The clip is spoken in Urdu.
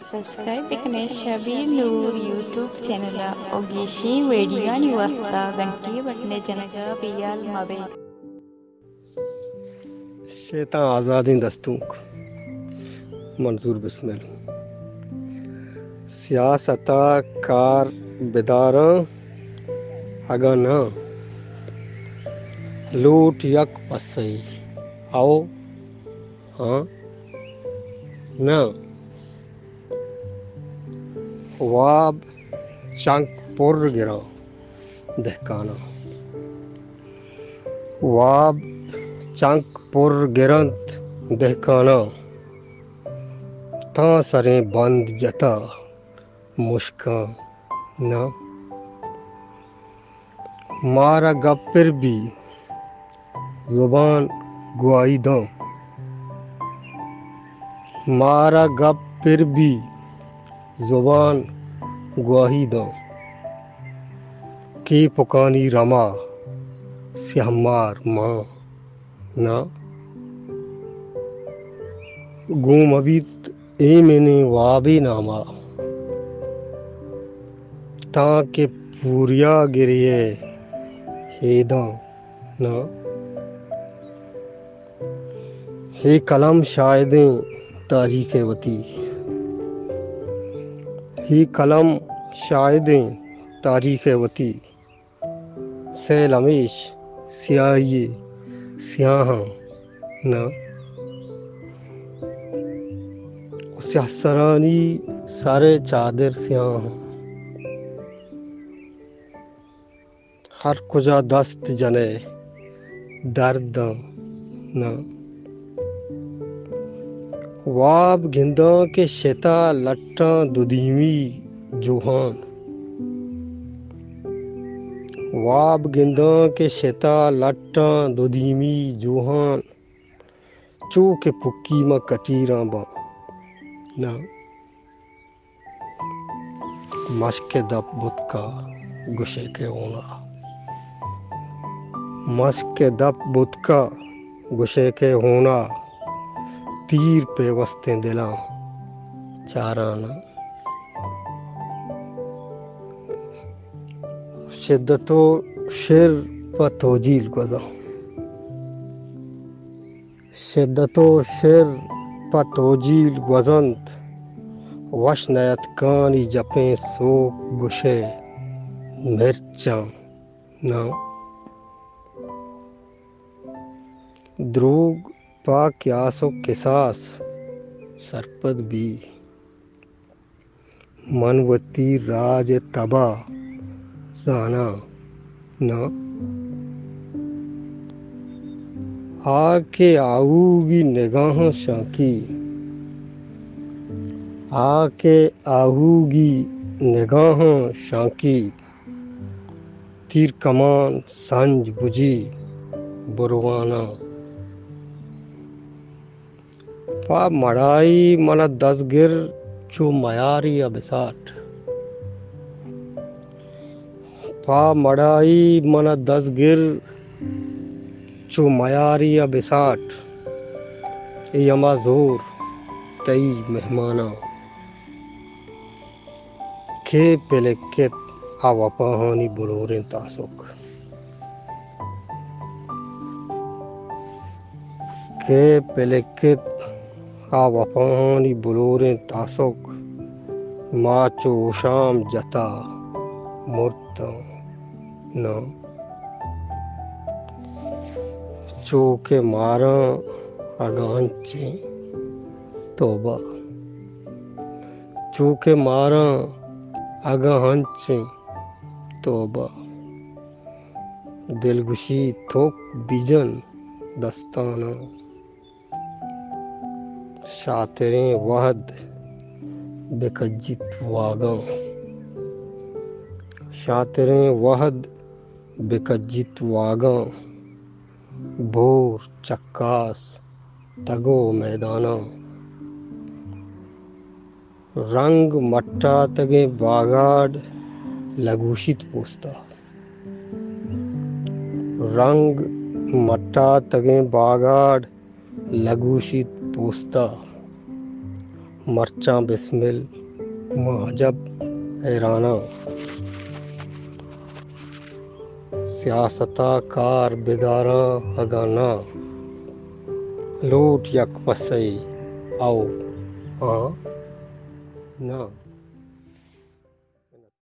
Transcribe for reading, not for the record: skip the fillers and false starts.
Subscribe bekne Shabir Nur YouTube channel Ogishi video ni wasta ganti batne janaga biyal mabe. شیطان آزادین دستونک منظور بسمل سیاستا کار بداراں اگا نہ لوٹ یک پسی آؤ ہاں نہ واب چنک پر گراں دہکانا واب چنک پر گرنت دہکانا تاں سریں بند جتا مشکاں نہ مارا گپر بھی زبان گوائی داں مارا گپ پھر بھی زبان گواہی داں کی پکانی رما سہمار ماں نہ گوم ابیت اے میں نے وابی ناما تاں کے پوریا گریے ہیداں نہ ہے قلم شاہدیں تاریخ وطی ہی قلم شاہدیں تاریخ وطی سیل ہمیش سیاہی سیاہاں نہ سیاہ سرانی سارے چادر سیاہاں ہر کجا دست جنے درداں نہ واب گھنداں کے شتا لٹاں دودیمی جوہان واب گنداں کے شتا لٹاں دودیمی جوہان چو کے پکی ما کٹیراں باں نہ مشک دپ بتکا گشے کے ہونا مشک دپ بتکا گشے کے ہونا تیر پہ وستے دلاں چارانا شدت و شر پا توجیل گزاں شدت و شر پا توجیل گزنت وش نیت کانی جپیں سوک گشے مرچاں نہ دروگ پا قیاس و قصاص سرپد بھی منوتی راج تبا زانا نہ آ کے آہوگی نگاہاں شاکی آ کے آہوگی نگاہاں شاکی تیر کمان سنج بجی بروانا پا مڑائی من دزگر چو میاری ابساٹ پا مڑائی من دزگر چو میاری ابساٹ یما زور تئی مہمانا کے پلکت آوا پاہانی بلوریں تاسک کے پلکت آوا پاہانی بلوریں تاسک ماچو شام جتا مرتا نہ چوکے ماراں اگانچیں توبہ چوکے ماراں اگانچیں توبہ دلگشی تھوک بیجن دستانہ شاطریں وحد بکجت واگاں شاطریں وحد بکجت واگاں بھور چکاس تگو میدانہ رنگ مٹا تگیں باگاڈ لگوشت پوستا رنگ مٹا تگیں باگاڈ لگوشت پوستا مرچاں بسمل محجب ایرانہ سیاستہ کار بداراں اگانا لوٹ یک پسئی او ہاں نا